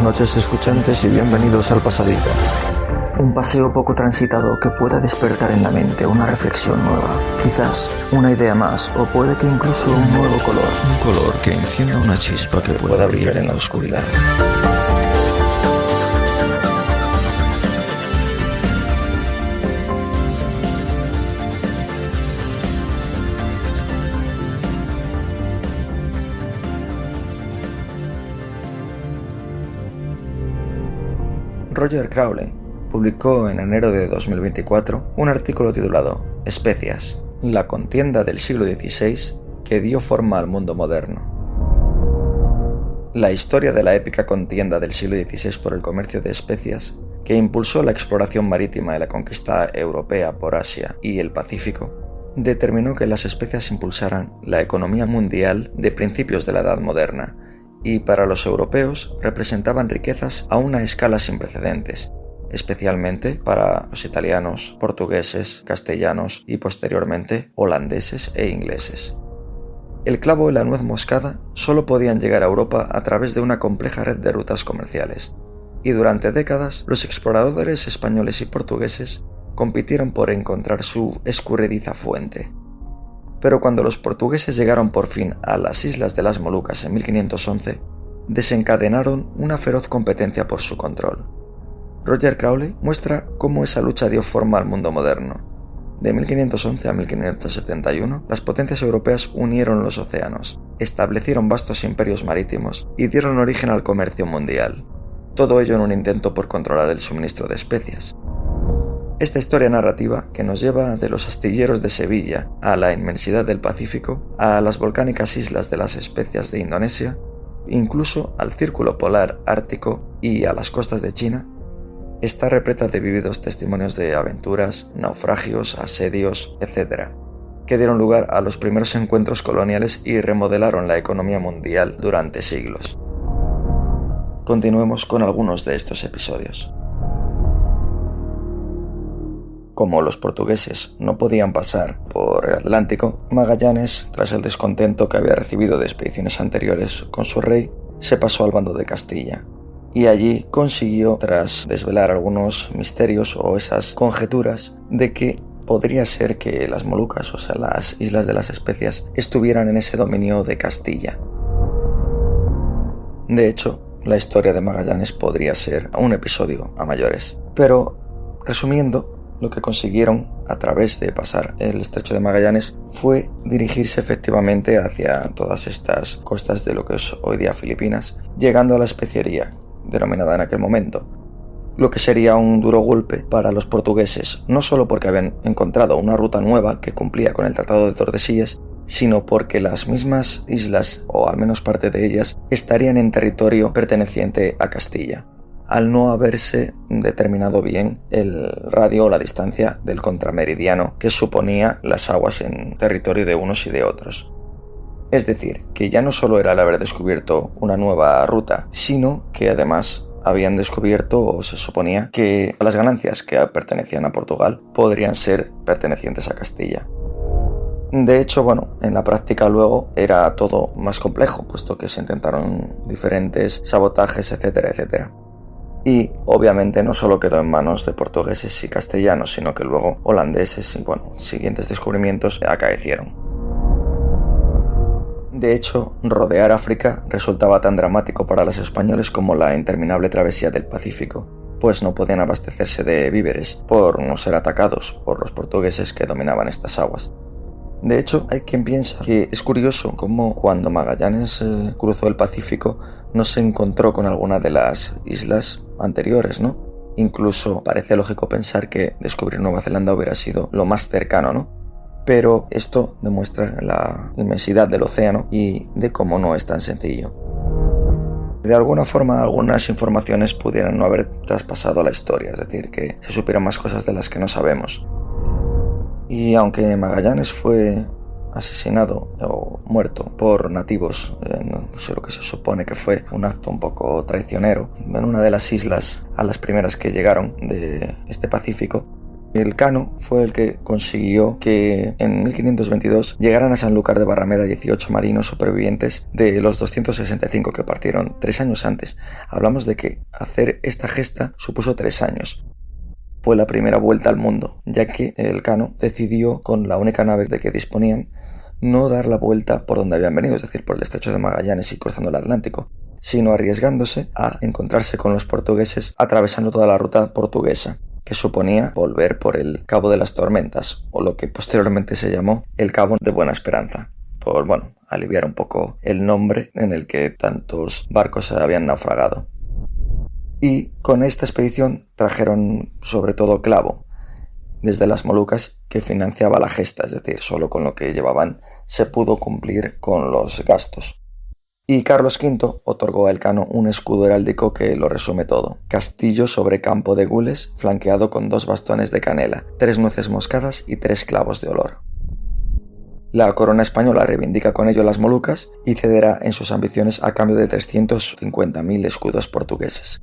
noches, escuchantes, y bienvenidos al Pasadizo. Un paseo poco transitado que pueda despertar en la mente una reflexión nueva, quizás una idea más, o puede que incluso un nuevo color. Un color que encienda una chispa que pueda brillar en la oscuridad. Roger Crowley publicó en enero de 2024 un artículo titulado Especias, la contienda del siglo XVI que dio forma al mundo moderno. La historia de la épica contienda del siglo XVI por el comercio de especias, que impulsó la exploración marítima y la conquista europea por Asia y el Pacífico, determinó que las especias impulsaran la economía mundial de principios de la Edad Moderna, y para los europeos representaban riquezas a una escala sin precedentes, especialmente para los italianos, portugueses, castellanos y posteriormente holandeses e ingleses. El clavo y la nuez moscada solo podían llegar a Europa a través de una compleja red de rutas comerciales, y durante décadas los exploradores españoles y portugueses compitieron por encontrar su escurridiza fuente. Pero cuando los portugueses llegaron por fin a las islas de las Molucas en 1511, desencadenaron una feroz competencia por su control. Roger Crowley muestra cómo esa lucha dio forma al mundo moderno. De 1511 a 1571, las potencias europeas unieron los océanos, establecieron vastos imperios marítimos y dieron origen al comercio mundial. Todo ello en un intento por controlar el suministro de especias. Esta historia narrativa, que nos lleva de los astilleros de Sevilla a la inmensidad del Pacífico, a las volcánicas islas de las especias de Indonesia, incluso al círculo polar ártico y a las costas de China, está repleta de vívidos testimonios de aventuras, naufragios, asedios, etc., que dieron lugar a los primeros encuentros coloniales y remodelaron la economía mundial durante siglos. Continuemos con algunos de estos episodios. Como los portugueses no podían pasar por el Atlántico, Magallanes, tras el descontento que había recibido de expediciones anteriores con su rey, se pasó al bando de Castilla, y allí consiguió, tras desvelar algunos misterios o esas conjeturas, de que podría ser que las Molucas, o sea, las Islas de las Especias, estuvieran en ese dominio de Castilla. De hecho, la historia de Magallanes podría ser un episodio a mayores, pero, resumiendo, lo que consiguieron a través de pasar el estrecho de Magallanes fue dirigirse efectivamente hacia todas estas costas de lo que es hoy día Filipinas, llegando a la especiería, denominada en aquel momento, lo que sería un duro golpe para los portugueses, no solo porque habían encontrado una ruta nueva que cumplía con el Tratado de Tordesillas, sino porque las mismas islas, o al menos parte de ellas, estarían en territorio perteneciente a Castilla, al no haberse determinado bien el radio o la distancia del contrameridiano que suponía las aguas en territorio de unos y de otros. Es decir, que ya no solo era el haber descubierto una nueva ruta, sino que además habían descubierto, o se suponía, que las ganancias que pertenecían a Portugal podrían ser pertenecientes a Castilla. De hecho, en la práctica luego era todo más complejo, puesto que se intentaron diferentes sabotajes, etcétera, etcétera. Y obviamente no solo quedó en manos de portugueses y castellanos, sino que luego holandeses y siguientes descubrimientos acaecieron. De hecho, rodear África resultaba tan dramático para los españoles como la interminable travesía del Pacífico, pues no podían abastecerse de víveres por no ser atacados por los portugueses que dominaban estas aguas. De hecho, hay quien piensa que es curioso cómo cuando Magallanes cruzó el Pacífico no se encontró con alguna de las islas anteriores, ¿no? Incluso parece lógico pensar que descubrir Nueva Zelanda hubiera sido lo más cercano, ¿no? Pero esto demuestra la inmensidad del océano y de cómo no es tan sencillo. De alguna forma, algunas informaciones pudieran no haber traspasado la historia, es decir, que se supieran más cosas de las que no sabemos. Y aunque Magallanes fue asesinado o muerto por nativos, lo que se supone que fue un acto un poco traicionero, en una de las islas a las primeras que llegaron de este Pacífico, Elcano fue el que consiguió que en 1522 llegaran a Sanlúcar de Barrameda 18 marinos supervivientes de los 265 que partieron 3 años antes. Hablamos de que hacer esta gesta supuso 3 años. Fue la primera vuelta al mundo, ya que Elcano decidió, con la única nave de que disponían, no dar la vuelta por donde habían venido, es decir, por el estrecho de Magallanes y cruzando el Atlántico, sino arriesgándose a encontrarse con los portugueses atravesando toda la ruta portuguesa, que suponía volver por el Cabo de las Tormentas, o lo que posteriormente se llamó el Cabo de Buena Esperanza, por, aliviar un poco el nombre en el que tantos barcos habían naufragado. Y con esta expedición trajeron sobre todo clavo desde las Molucas, que financiaba la gesta, es decir, solo con lo que llevaban se pudo cumplir con los gastos. Y Carlos V otorgó a Elcano un escudo heráldico que lo resume todo: castillo sobre campo de gules, flanqueado con 2 bastones de canela, 3 nueces moscadas y 3 clavos de olor. La corona española reivindica con ello las Molucas y cederá en sus ambiciones a cambio de 350.000 escudos portugueses.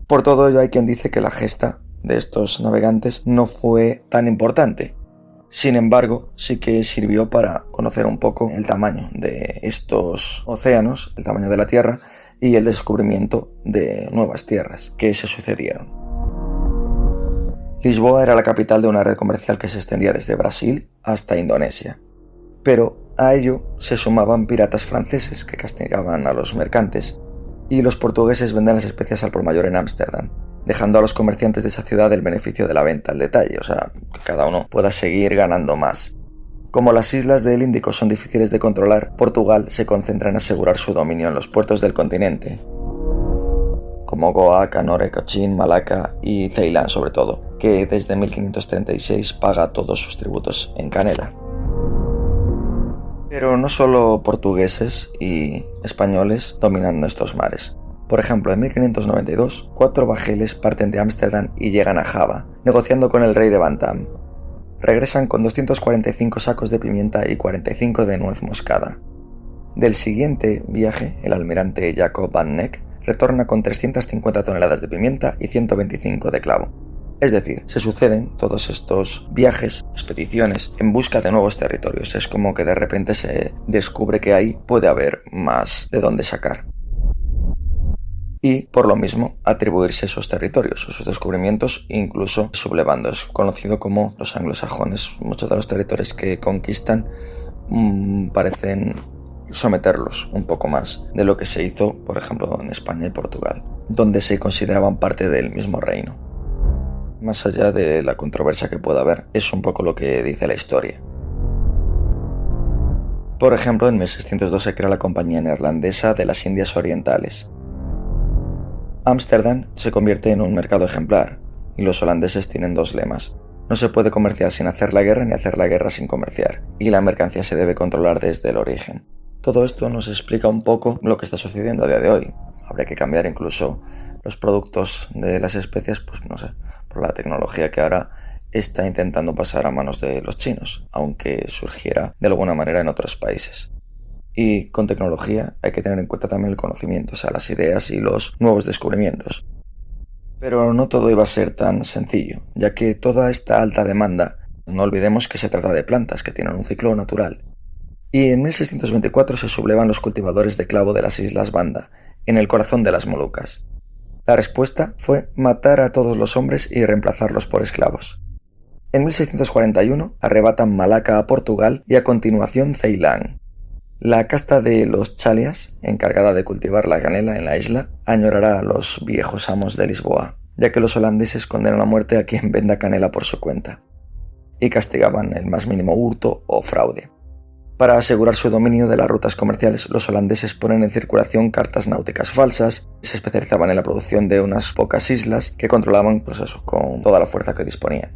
Por todo ello hay quien dice que la gesta de estos navegantes no fue tan importante. Sin embargo, sí que sirvió para conocer un poco el tamaño de estos océanos, el tamaño de la Tierra y el descubrimiento de nuevas tierras que se sucedieron. Lisboa era la capital de una red comercial que se extendía desde Brasil hasta Indonesia. Pero a ello se sumaban piratas franceses que castigaban a los mercantes, y los portugueses vendían las especias al por mayor en Ámsterdam, dejando a los comerciantes de esa ciudad el beneficio de la venta al detalle, o sea, que cada uno pueda seguir ganando más. Como las islas del Índico son difíciles de controlar, Portugal se concentra en asegurar su dominio en los puertos del continente, como Goa, Canore, Cochin, Malaca y Ceilán sobre todo, que desde 1536 paga todos sus tributos en canela. Pero no solo portugueses y españoles dominan estos mares. Por ejemplo, en 1592, 4 bajeles parten de Ámsterdam y llegan a Java, negociando con el rey de Bantam. Regresan con 245 sacos de pimienta y 45 de nuez moscada. Del siguiente viaje, el almirante Jacob van Neck retorna con 350 toneladas de pimienta y 125 de clavo. Es decir, se suceden todos estos viajes, expediciones, en busca de nuevos territorios. Es como que de repente se descubre que ahí puede haber más de dónde sacar. Y, por lo mismo, atribuirse esos territorios, esos descubrimientos, incluso sublevando. Es conocido como los anglosajones. Muchos de los territorios que conquistan parecen someterlos un poco más de lo que se hizo, por ejemplo, en España y Portugal, donde se consideraban parte del mismo reino. Más allá de la controversia que pueda haber, es un poco lo que dice la historia. Por ejemplo, en 1602 se crea la Compañía Neerlandesa de las Indias Orientales. Ámsterdam se convierte en un mercado ejemplar, y los holandeses tienen 2 lemas: no se puede comerciar sin hacer la guerra ni hacer la guerra sin comerciar, y la mercancía se debe controlar desde el origen. Todo esto nos explica un poco lo que está sucediendo a día de hoy. Habría que cambiar incluso los productos de las especias, por la tecnología que ahora está intentando pasar a manos de los chinos, aunque surgiera de alguna manera en otros países. Y con tecnología hay que tener en cuenta también el conocimiento, o sea, las ideas y los nuevos descubrimientos. Pero no todo iba a ser tan sencillo, ya que toda esta alta demanda, no olvidemos que se trata de plantas que tienen un ciclo natural. Y en 1624 se sublevan los cultivadores de clavo de las Islas Banda, en el corazón de las Molucas. La respuesta fue matar a todos los hombres y reemplazarlos por esclavos. En 1641 arrebatan Malaca a Portugal y a continuación Ceilán. La casta de los Chalias, encargada de cultivar la canela en la isla, añorará a los viejos amos de Lisboa, ya que los holandeses condenan a muerte a quien venda canela por su cuenta, y castigaban el más mínimo hurto o fraude. Para asegurar su dominio de las rutas comerciales, los holandeses ponen en circulación cartas náuticas falsas, se especializaban en la producción de unas pocas islas que controlaban con toda la fuerza que disponían,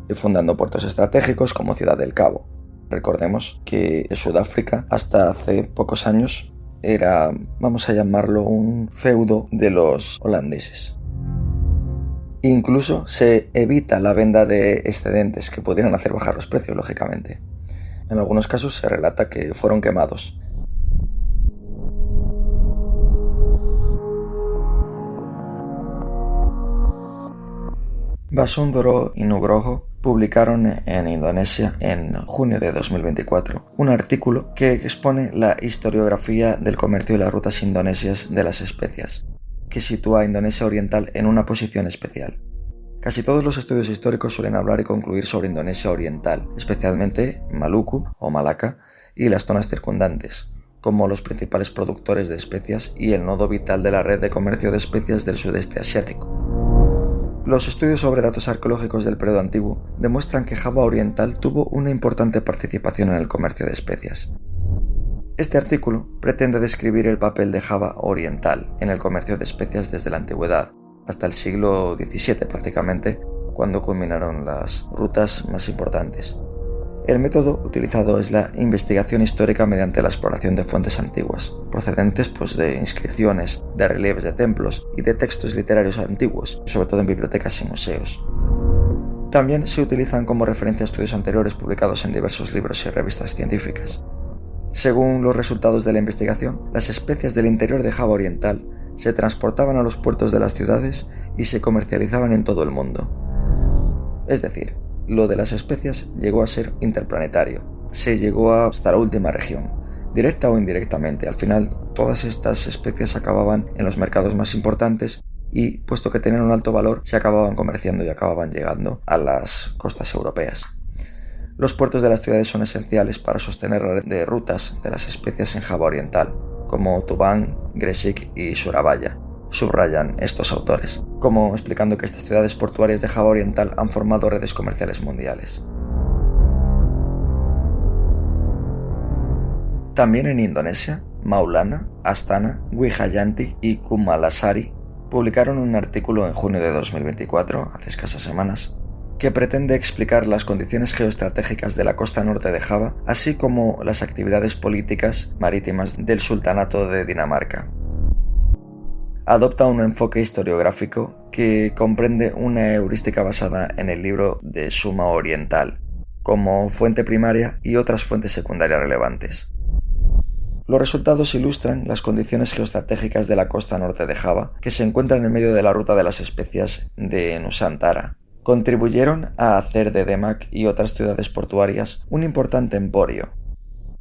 y fundando puertos estratégicos como Ciudad del Cabo. Recordemos que Sudáfrica hasta hace pocos años era, vamos a llamarlo, un feudo de los holandeses. Incluso se evita la venta de excedentes que pudieran hacer bajar los precios, lógicamente. En algunos casos se relata que fueron quemados. Basundoro y Nugroho publicaron en Indonesia en junio de 2024 un artículo que expone la historiografía del comercio y las rutas indonesias de las especias, que sitúa a Indonesia Oriental en una posición especial. Casi todos los estudios históricos suelen hablar y concluir sobre Indonesia Oriental, especialmente Maluku o Malaca y las zonas circundantes, como los principales productores de especias y el nodo vital de la red de comercio de especias del sudeste asiático. Los estudios sobre datos arqueológicos del periodo antiguo demuestran que Java Oriental tuvo una importante participación en el comercio de especias. Este artículo pretende describir el papel de Java Oriental en el comercio de especias desde la antigüedad hasta el siglo XVII prácticamente, cuando culminaron las rutas más importantes. El método utilizado es la investigación histórica mediante la exploración de fuentes antiguas, procedentes de inscripciones, de relieves de templos y de textos literarios antiguos, sobre todo en bibliotecas y museos. También se utilizan como referencia estudios anteriores publicados en diversos libros y revistas científicas. Según los resultados de la investigación, las especias del interior de Java Oriental se transportaban a los puertos de las ciudades y se comercializaban en todo el mundo. Es decir, lo de las especias llegó a ser interplanetario, se llegó hasta la última región, directa o indirectamente. Al final, todas estas especias acababan en los mercados más importantes y, puesto que tenían un alto valor, se acababan comerciando y acababan llegando a las costas europeas. Los puertos de las ciudades son esenciales para sostener la red de rutas de las especias en Java Oriental, como Tuban, Gresik y Surabaya, subrayan estos autores, como explicando que estas ciudades portuarias de Java Oriental han formado redes comerciales mundiales. También en Indonesia, Maulana, Astana, Wijayanti y Kumalasari publicaron un artículo en junio de 2024, hace escasas semanas, que pretende explicar las condiciones geoestratégicas de la costa norte de Java, así como las actividades políticas marítimas del Sultanato de Dinamarca. Adopta un enfoque historiográfico que comprende una heurística basada en el libro de Suma Oriental, como fuente primaria y otras fuentes secundarias relevantes. Los resultados ilustran las condiciones geoestratégicas de la costa norte de Java, que se encuentran en medio de la ruta de las especias de Nusantara. Contribuyeron a hacer de Demak y otras ciudades portuarias un importante emporio.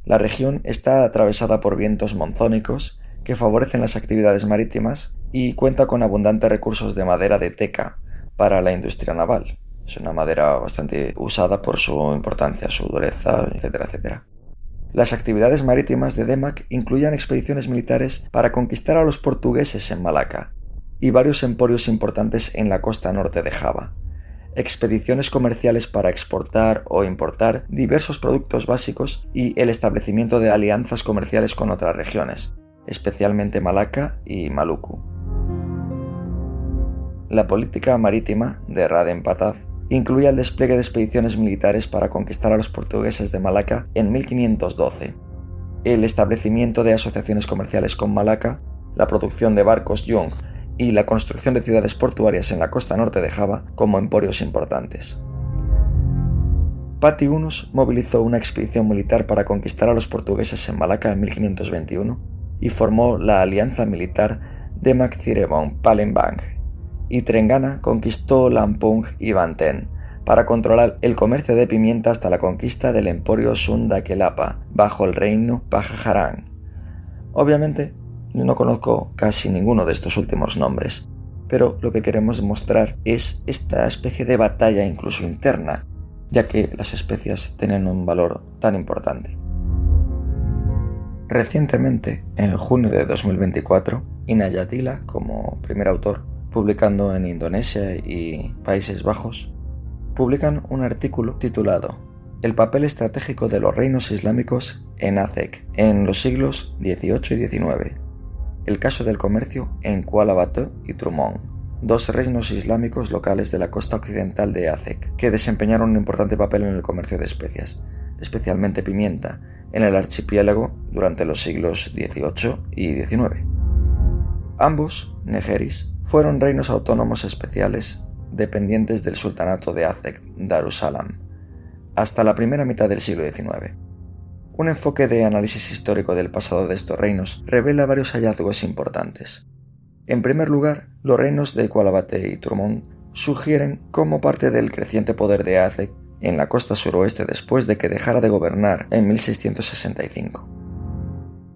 La región está atravesada por vientos monzónicos que favorecen las actividades marítimas y cuenta con abundantes recursos de madera de teca para la industria naval. Es una madera bastante usada por su importancia, su dureza, etcétera, etcétera. Las actividades marítimas de Demak incluían expediciones militares para conquistar a los portugueses en Malaca y varios emporios importantes en la costa norte de Java. Expediciones comerciales para exportar o importar diversos productos básicos y el establecimiento de alianzas comerciales con otras regiones, especialmente Malaca y Maluku. La política marítima de Raden Pataz incluía el despliegue de expediciones militares para conquistar a los portugueses de Malaca en 1512, el establecimiento de asociaciones comerciales con Malaca, la producción de barcos Young y la construcción de ciudades portuarias en la costa norte de Java como emporios importantes. Pati Yunus movilizó una expedición militar para conquistar a los portugueses en Malaca en 1521 y formó la alianza militar Demak-Cirebon-Palembang, y Trenggana conquistó Lampung y Banten para controlar el comercio de pimienta hasta la conquista del emporio Sunda Kelapa bajo el reino Pajajaran. Obviamente, yo no conozco casi ninguno de estos últimos nombres, pero lo que queremos mostrar es esta especie de batalla incluso interna, ya que las especias tienen un valor tan importante. Recientemente, en junio de 2024, Inayatila, como primer autor, publicando en Indonesia y Países Bajos, publican un artículo titulado El papel estratégico de los reinos islámicos en Aceh en los siglos XVIII y XIX. El caso del comercio en Kuala Batu y Trumong, dos reinos islámicos locales de la costa occidental de Aceh, que desempeñaron un importante papel en el comercio de especias, especialmente pimienta, en el archipiélago durante los siglos XVIII y XIX. Ambos, Negeris, fueron reinos autónomos especiales dependientes del sultanato de Aceh Darussalam, hasta la primera mitad del siglo XIX. Un enfoque de análisis histórico del pasado de estos reinos revela varios hallazgos importantes. En primer lugar, los reinos de Kuala Batu y Trumong sugieren como parte del creciente poder de Aztec en la costa suroeste después de que dejara de gobernar en 1665.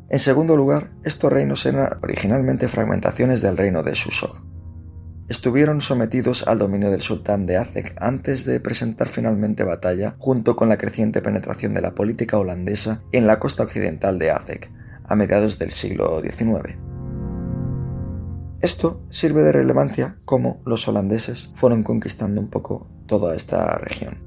En segundo lugar, estos reinos eran originalmente fragmentaciones del reino de Shusog. Estuvieron sometidos al dominio del sultán de Aztec antes de presentar finalmente batalla junto con la creciente penetración de la política holandesa en la costa occidental de Aztec a mediados del siglo XIX. Esto sirve de relevancia como los holandeses fueron conquistando un poco toda esta región.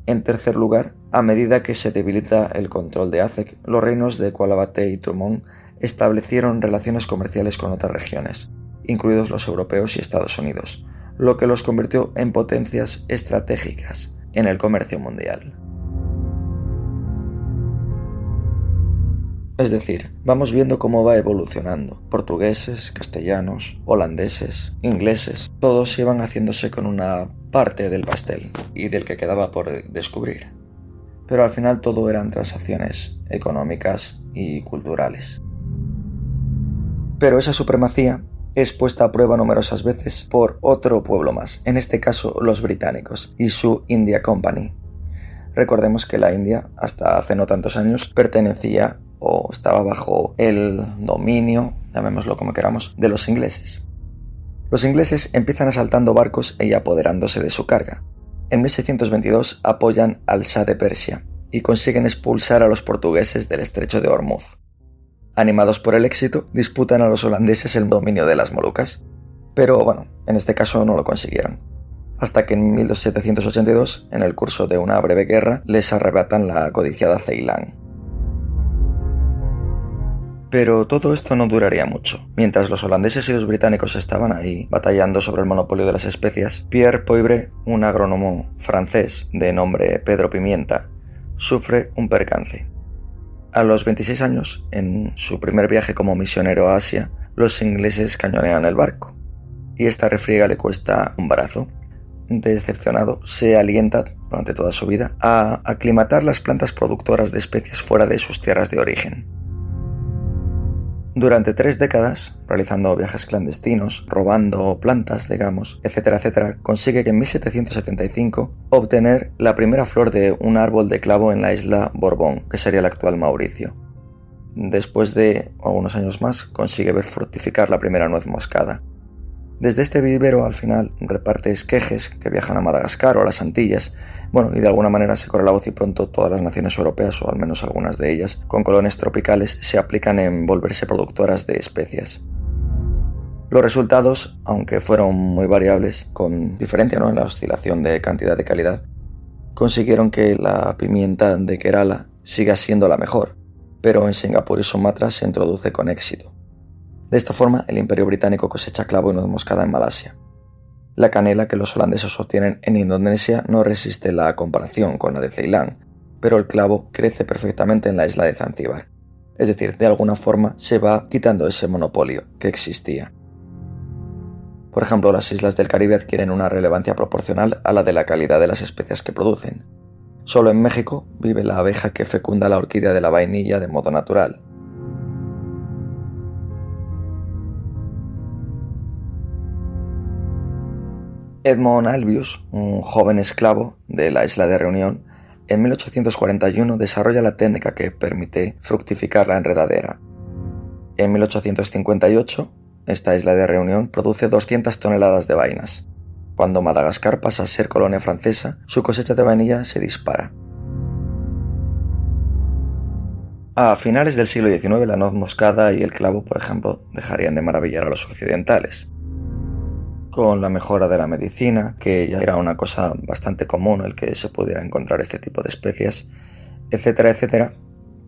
En tercer lugar, a medida que se debilita el control de Aztec, los reinos de Qualabate y Thomond establecieron relaciones comerciales con otras regiones, incluidos los europeos y Estados Unidos, lo que los convirtió en potencias estratégicas en el comercio mundial. Es decir, vamos viendo cómo va evolucionando. Portugueses, castellanos, holandeses, ingleses, todos iban haciéndose con una parte del pastel y del que quedaba por descubrir. Pero al final todo eran transacciones económicas y culturales. Pero esa supremacía es puesta a prueba numerosas veces por otro pueblo más, en este caso los británicos y su India Company. Recordemos que la India, hasta hace no tantos años, pertenecía o estaba bajo el dominio, llamémoslo como queramos, de los ingleses. Los ingleses empiezan asaltando barcos y apoderándose de su carga. En 1622 apoyan al Shah de Persia y consiguen expulsar a los portugueses del estrecho de Ormuz. Animados por el éxito, disputan a los holandeses el dominio de las Molucas, pero bueno, en este caso no lo consiguieron. Hasta que en 1782, en el curso de una breve guerra, les arrebatan la codiciada Ceilán. Pero todo esto no duraría mucho. Mientras los holandeses y los británicos estaban ahí, batallando sobre el monopolio de las especias, Pierre Poivre, un agrónomo francés de nombre Pedro Pimienta, sufre un percance. A los 26 años, en su primer viaje como misionero a Asia, los ingleses cañonean el barco, y esta refriega le cuesta un brazo. Decepcionado, se alienta durante toda su vida a aclimatar las plantas productoras de especias fuera de sus tierras de origen. Durante 3 décadas, realizando viajes clandestinos, robando plantas, digamos, etcétera, etcétera, consigue que en 1775 obtener la primera flor de un árbol de clavo en la isla Borbón, que sería el actual Mauricio. Después de algunos años más, consigue ver fructificar la primera nuez moscada. Desde este vivero, al final, reparte esquejes que viajan a Madagascar o a las Antillas, y de alguna manera se corre la voz y pronto todas las naciones europeas, o al menos algunas de ellas, con colonias tropicales, se aplican en volverse productoras de especias. Los resultados, aunque fueron muy variables, con diferencia en la oscilación de cantidad y calidad, consiguieron que la pimienta de Kerala siga siendo la mejor, pero en Singapur y Sumatra se introduce con éxito. De esta forma, el Imperio Británico cosecha clavo y nuez moscada en Malasia. La canela que los holandeses obtienen en Indonesia no resiste la comparación con la de Ceilán, pero el clavo crece perfectamente en la isla de Zanzíbar. Es decir, de alguna forma se va quitando ese monopolio que existía. Por ejemplo, las islas del Caribe adquieren una relevancia proporcional a la de la calidad de las especias que producen. Solo en México vive la abeja que fecunda la orquídea de la vainilla de modo natural. Edmond Albius, un joven esclavo de la isla de Reunión, en 1841 desarrolla la técnica que permite fructificar la enredadera. En 1858, esta isla de Reunión produce 200 toneladas de vainas. Cuando Madagascar pasa a ser colonia francesa, su cosecha de vainilla se dispara. A finales del siglo XIX, la nuez moscada y el clavo, por ejemplo, dejarían de maravillar a los occidentales. Con la mejora de la medicina, que ya era una cosa bastante común el que se pudiera encontrar este tipo de especias, etcétera, etcétera,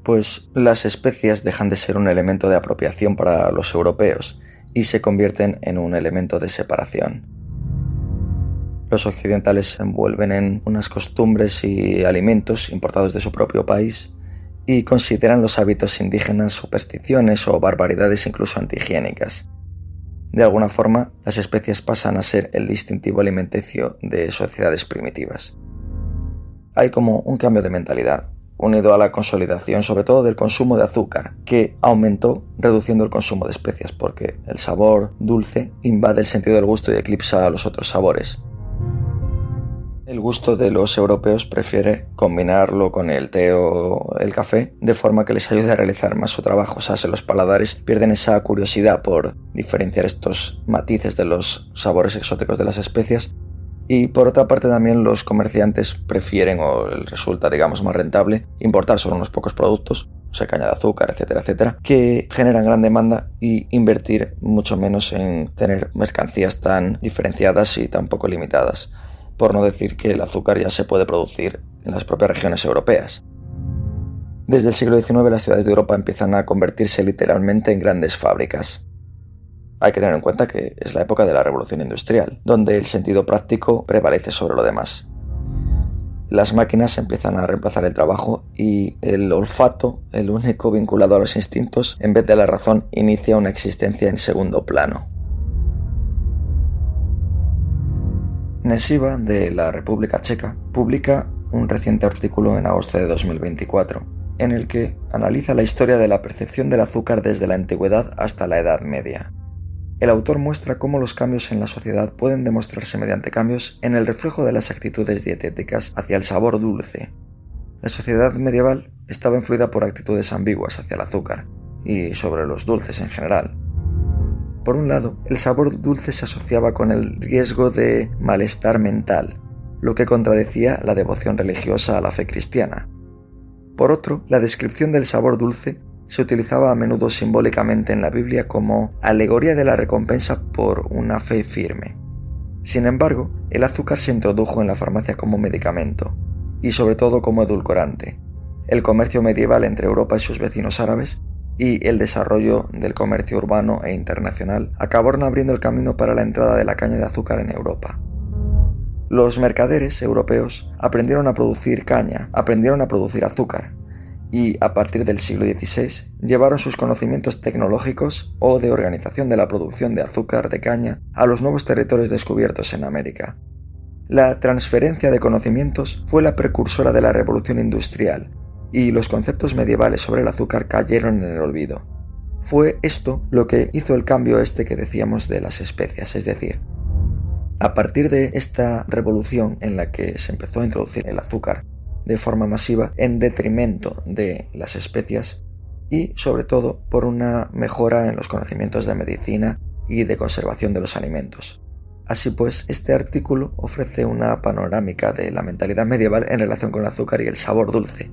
pues las especias dejan de ser un elemento de apropiación para los europeos y se convierten en un elemento de separación. Los occidentales se envuelven en unas costumbres y alimentos importados de su propio país y consideran los hábitos indígenas supersticiones o barbaridades incluso antihigiénicas. De alguna forma, las especias pasan a ser el distintivo alimenticio de sociedades primitivas. Hay como un cambio de mentalidad, unido a la consolidación sobre todo del consumo de azúcar, que aumentó reduciendo el consumo de especias, porque el sabor dulce invade el sentido del gusto y eclipsa a los otros sabores. El gusto de los europeos prefiere combinarlo con el té o el café de forma que les ayude a realizar más su trabajo. O sea, los paladares pierden esa curiosidad por diferenciar estos matices de los sabores exóticos de las especias. Y por otra parte también los comerciantes prefieren, o les resulta digamos más rentable, importar solo unos pocos productos, o sea, caña de azúcar, etcétera, etcétera, que generan gran demanda, y invertir mucho menos en tener mercancías tan diferenciadas y tan poco limitadas. Por no decir que el azúcar ya se puede producir en las propias regiones europeas. Desde el siglo XIX las ciudades de Europa empiezan a convertirse literalmente en grandes fábricas. Hay que tener en cuenta que es la época de la Revolución Industrial, donde el sentido práctico prevalece sobre lo demás. Las máquinas empiezan a reemplazar el trabajo y el olfato, el único vinculado a los instintos, en vez de la razón, inicia una existencia en segundo plano. Nesiva, de la República Checa, publica un reciente artículo en agosto de 2024, en el que analiza la historia de la percepción del azúcar desde la antigüedad hasta la Edad Media. El autor muestra cómo los cambios en la sociedad pueden demostrarse mediante cambios en el reflejo de las actitudes dietéticas hacia el sabor dulce. La sociedad medieval estaba influida por actitudes ambiguas hacia el azúcar y sobre los dulces en general. Por un lado, el sabor dulce se asociaba con el riesgo de malestar mental, lo que contradecía la devoción religiosa a la fe cristiana. Por otro, la descripción del sabor dulce se utilizaba a menudo simbólicamente en la Biblia como alegoría de la recompensa por una fe firme. Sin embargo, el azúcar se introdujo en la farmacia como medicamento, y sobre todo como edulcorante. El comercio medieval entre Europa y sus vecinos árabes y el desarrollo del comercio urbano e internacional acabaron abriendo el camino para la entrada de la caña de azúcar en Europa. Los mercaderes europeos aprendieron a producir caña, aprendieron a producir azúcar, y a partir del siglo XVI llevaron sus conocimientos tecnológicos o de organización de la producción de azúcar de caña a los nuevos territorios descubiertos en América. La transferencia de conocimientos fue la precursora de la revolución industrial, y los conceptos medievales sobre el azúcar cayeron en el olvido. Fue esto lo que hizo el cambio que decíamos de las especias, es decir, a partir de esta revolución en la que se empezó a introducir el azúcar de forma masiva en detrimento de las especias y sobre todo por una mejora en los conocimientos de medicina y de conservación de los alimentos. Así pues, este artículo ofrece una panorámica de la mentalidad medieval en relación con el azúcar y el sabor dulce,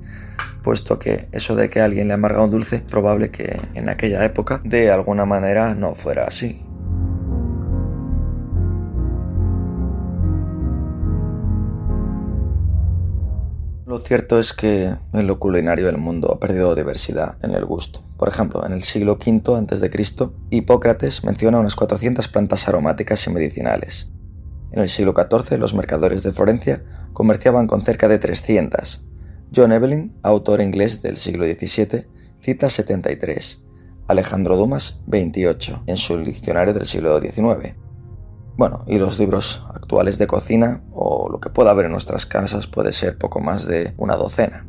puesto que eso de que a alguien le amarga un dulce, probable que en aquella época de alguna manera no fuera así. Lo cierto es que en lo culinario del mundo ha perdido diversidad en el gusto. Por ejemplo, en el siglo V a.C., Hipócrates menciona unas 400 plantas aromáticas y medicinales. En el siglo XIV, los mercaderes de Florencia comerciaban con cerca de 300. John Evelyn, autor inglés del siglo XVII, cita 73. Alejandro Dumas, 28, en su diccionario del siglo XIX. Bueno, y los libros actuales de cocina, o lo que pueda haber en nuestras casas, puede ser poco más de una docena.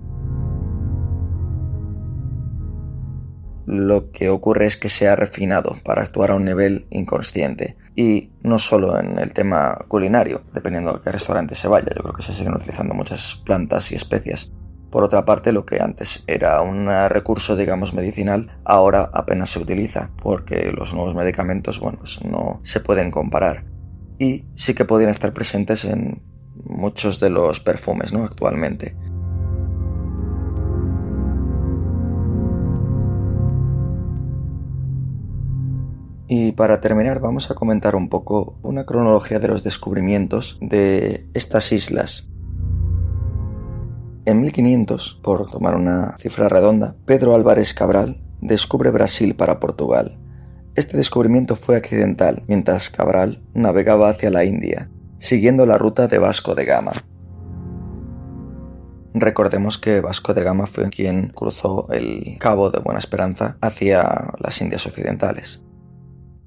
Lo que ocurre es que se ha refinado para actuar a un nivel inconsciente, y no solo en el tema culinario, dependiendo de qué restaurante se vaya. Yo creo que se siguen utilizando muchas plantas y especias. Por otra parte, lo que antes era un recurso, digamos, medicinal, ahora apenas se utiliza, porque los nuevos medicamentos, no se pueden comparar. Y sí que podrían estar presentes en muchos de los perfumes, actualmente. Y para terminar vamos a comentar un poco una cronología de los descubrimientos de estas islas. En 1500, por tomar una cifra redonda, Pedro Álvares Cabral descubre Brasil para Portugal. Este descubrimiento fue accidental, mientras Cabral navegaba hacia la India, siguiendo la ruta de Vasco de Gama. Recordemos que Vasco de Gama fue quien cruzó el Cabo de Buena Esperanza hacia las Indias Occidentales.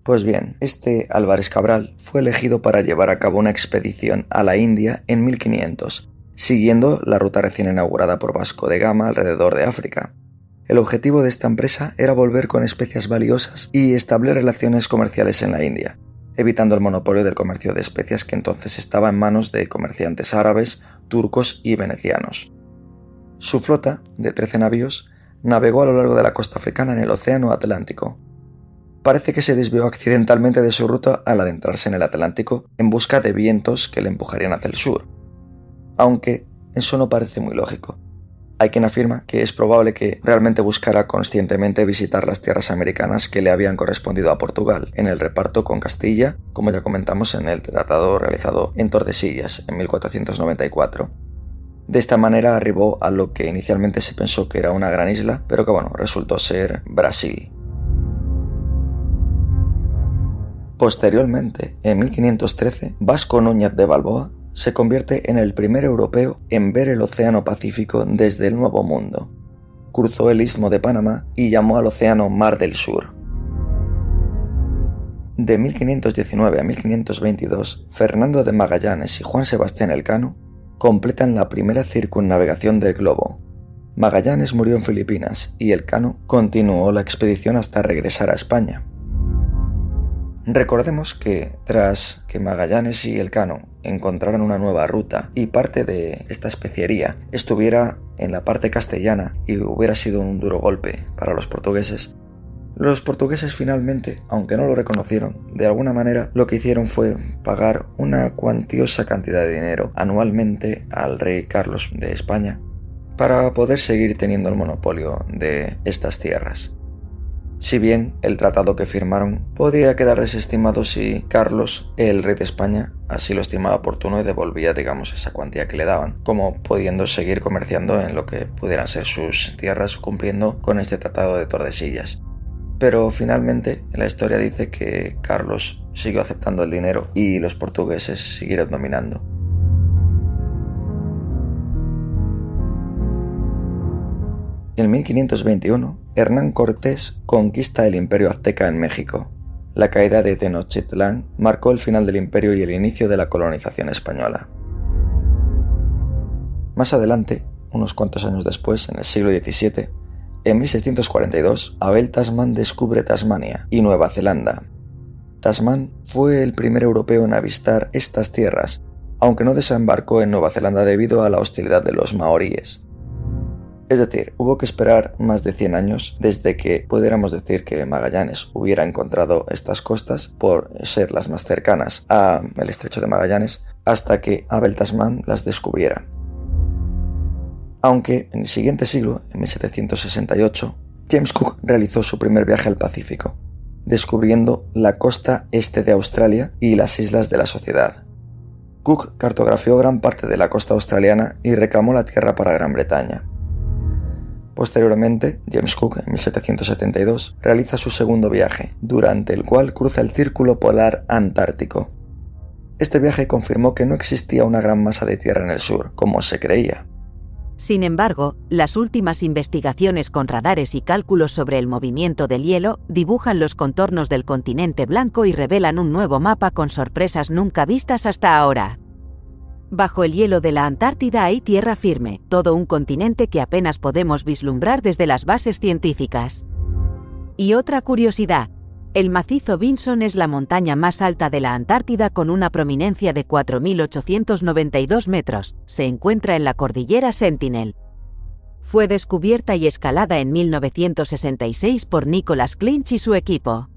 Pues bien, este Álvares Cabral fue elegido para llevar a cabo una expedición a la India en 1500, siguiendo la ruta recién inaugurada por Vasco de Gama alrededor de África. El objetivo de esta empresa era volver con especias valiosas y establecer relaciones comerciales en la India, evitando el monopolio del comercio de especias que entonces estaba en manos de comerciantes árabes, turcos y venecianos. Su flota, de 13 navíos, navegó a lo largo de la costa africana en el Océano Atlántico. Parece que se desvió accidentalmente de su ruta al adentrarse en el Atlántico en busca de vientos que le empujarían hacia el sur, aunque eso no parece muy lógico. Hay quien afirma que es probable que realmente buscara conscientemente visitar las tierras americanas que le habían correspondido a Portugal en el reparto con Castilla, como ya comentamos en el tratado realizado en Tordesillas en 1494. De esta manera arribó a lo que inicialmente se pensó que era una gran isla, pero que resultó ser Brasil. Posteriormente, en 1513, Vasco Núñez de Balboa se convierte en el primer europeo en ver el Océano Pacífico desde el Nuevo Mundo. Cruzó el Istmo de Panamá y llamó al océano Mar del Sur. De 1519 a 1522, Fernando de Magallanes y Juan Sebastián Elcano completan la primera circunnavegación del globo. Magallanes murió en Filipinas y Elcano continuó la expedición hasta regresar a España. Recordemos que tras que Magallanes y Elcano encontraron una nueva ruta y parte de esta especiería estuviera en la parte castellana y hubiera sido un duro golpe para los portugueses finalmente, aunque no lo reconocieron, de alguna manera lo que hicieron fue pagar una cuantiosa cantidad de dinero anualmente al rey Carlos de España para poder seguir teniendo el monopolio de estas tierras. Si bien el tratado que firmaron podía quedar desestimado si Carlos, el rey de España, así lo estimaba oportuno y devolvía, esa cuantía que le daban, como pudiendo seguir comerciando en lo que pudieran ser sus tierras cumpliendo con este tratado de Tordesillas. Pero finalmente la historia dice que Carlos siguió aceptando el dinero y los portugueses siguieron dominando. En 1521, Hernán Cortés conquista el Imperio Azteca en México. La caída de Tenochtitlán marcó el final del imperio y el inicio de la colonización española. Más adelante, unos cuantos años después, en el siglo XVII, en 1642, Abel Tasman descubre Tasmania y Nueva Zelanda. Tasman fue el primer europeo en avistar estas tierras, aunque no desembarcó en Nueva Zelanda debido a la hostilidad de los maoríes. Es decir, hubo que esperar más de 100 años desde que pudiéramos decir que Magallanes hubiera encontrado estas costas, por ser las más cercanas al estrecho de Magallanes, hasta que Abel Tasman las descubriera. Aunque en el siguiente siglo, en 1768, James Cook realizó su primer viaje al Pacífico, descubriendo la costa este de Australia y las islas de la Sociedad. Cook cartografió gran parte de la costa australiana y reclamó la tierra para Gran Bretaña. Posteriormente, James Cook, en 1772, realiza su segundo viaje, durante el cual cruza el Círculo Polar Antártico. Este viaje confirmó que no existía una gran masa de tierra en el sur, como se creía. Sin embargo, las últimas investigaciones con radares y cálculos sobre el movimiento del hielo dibujan los contornos del continente blanco y revelan un nuevo mapa con sorpresas nunca vistas hasta ahora. Bajo el hielo de la Antártida hay tierra firme, todo un continente que apenas podemos vislumbrar desde las bases científicas. Y otra curiosidad, el macizo Vinson es la montaña más alta de la Antártida con una prominencia de 4.892 metros, se encuentra en la cordillera Sentinel. Fue descubierta y escalada en 1966 por Nicholas Clinch y su equipo.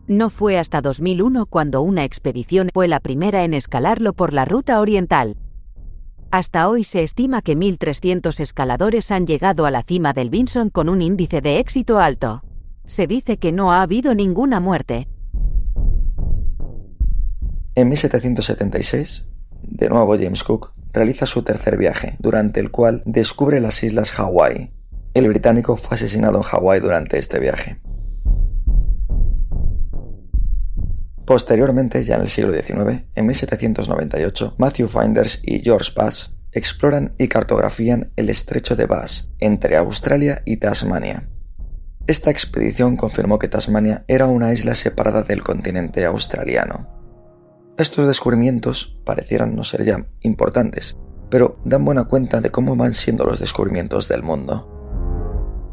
No fue hasta 2001 cuando una expedición fue la primera en escalarlo por la ruta oriental. Hasta hoy se estima que 1.300 escaladores han llegado a la cima del Vinson con un índice de éxito alto. Se dice que no ha habido ninguna muerte. En 1776, de nuevo James Cook realiza su tercer viaje, durante el cual descubre las islas Hawái. El británico fue asesinado en Hawái durante este viaje. Posteriormente, ya en el siglo XIX, en 1798, Matthew Flinders y George Bass exploran y cartografían el estrecho de Bass, entre Australia y Tasmania. Esta expedición confirmó que Tasmania era una isla separada del continente australiano. Estos descubrimientos parecieran no ser ya importantes, pero dan buena cuenta de cómo van siendo los descubrimientos del mundo.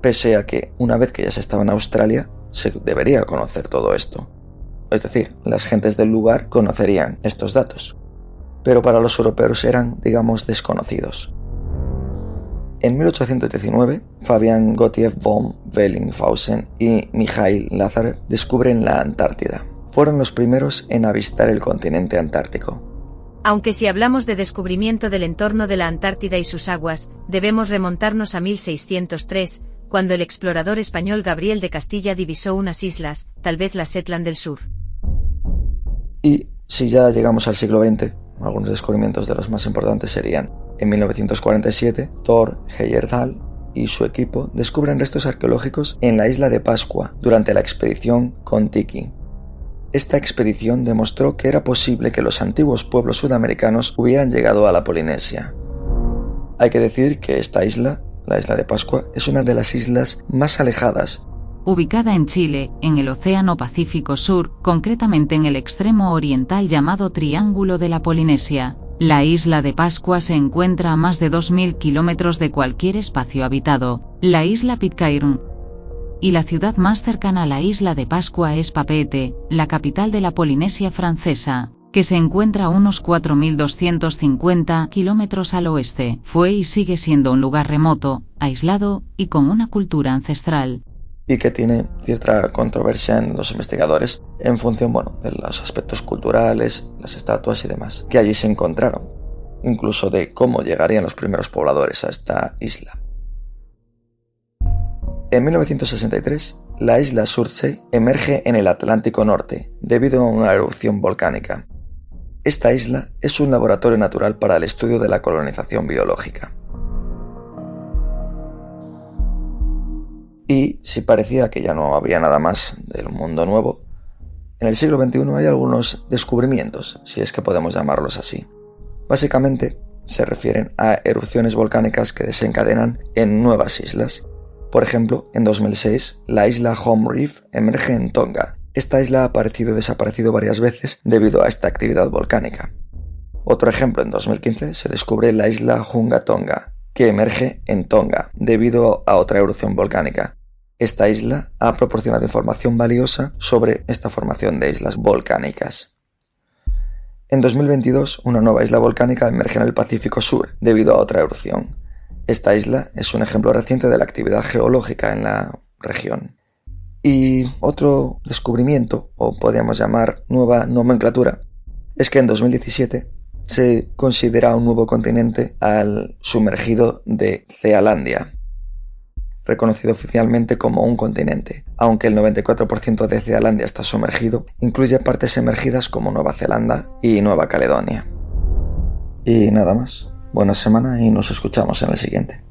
Pese a que, una vez que ya se estaba en Australia, se debería conocer todo esto. Es decir, las gentes del lugar conocerían estos datos, pero para los europeos eran, digamos, desconocidos. En 1819, Fabian Gottlieb von Bellingshausen y Mikhail Lazarev descubren la Antártida. Fueron los primeros en avistar el continente antártico. Aunque si hablamos de descubrimiento del entorno de la Antártida y sus aguas, debemos remontarnos a 1603, cuando el explorador español Gabriel de Castilla divisó unas islas, tal vez las Shetland del Sur. Y si ya llegamos al siglo XX, algunos descubrimientos de los más importantes serían: en 1947, Thor Heyerdahl y su equipo descubren restos arqueológicos en la isla de Pascua durante la expedición Kon-Tiki. Esta expedición demostró que era posible que los antiguos pueblos sudamericanos hubieran llegado a la Polinesia. Hay que decir que esta isla, la isla de Pascua, es una de las islas más alejadas. Ubicada en Chile, en el Océano Pacífico Sur, concretamente en el extremo oriental llamado Triángulo de la Polinesia. La isla de Pascua se encuentra a más de 2.000 kilómetros de cualquier espacio habitado, la isla Pitcairn. Y la ciudad más cercana a la isla de Pascua es Papeete, la capital de la Polinesia francesa, que se encuentra a unos 4.250 kilómetros al oeste. Fue y sigue siendo un lugar remoto, aislado y con una cultura ancestral. Y que tiene cierta controversia en los investigadores en función, de los aspectos culturales, las estatuas y demás que allí se encontraron, incluso de cómo llegarían los primeros pobladores a esta isla. En 1963, la isla Surtsey emerge en el Atlántico Norte debido a una erupción volcánica. Esta isla es un laboratorio natural para el estudio de la colonización biológica. Y si parecía que ya no había nada más del mundo nuevo, en el siglo XXI hay algunos descubrimientos, si es que podemos llamarlos así. Básicamente se refieren a erupciones volcánicas que desencadenan en nuevas islas. Por ejemplo, en 2006, la isla Home Reef emerge en Tonga. Esta isla ha aparecido y desaparecido varias veces debido a esta actividad volcánica. Otro ejemplo, en 2015 se descubre la isla Hunga Tonga, que emerge en Tonga debido a otra erupción volcánica. Esta isla ha proporcionado información valiosa sobre esta formación de islas volcánicas. En 2022, una nueva isla volcánica emerge en el Pacífico Sur debido a otra erupción. Esta isla es un ejemplo reciente de la actividad geológica en la región. Y otro descubrimiento, o podríamos llamar nueva nomenclatura, es que en 2017 se considera un nuevo continente al sumergido de Cealandia, reconocido oficialmente como un continente. Aunque el 94% de Cealandia está sumergido, incluye partes emergidas como Nueva Zelanda y Nueva Caledonia. Y nada más. Buena semana y nos escuchamos en el siguiente.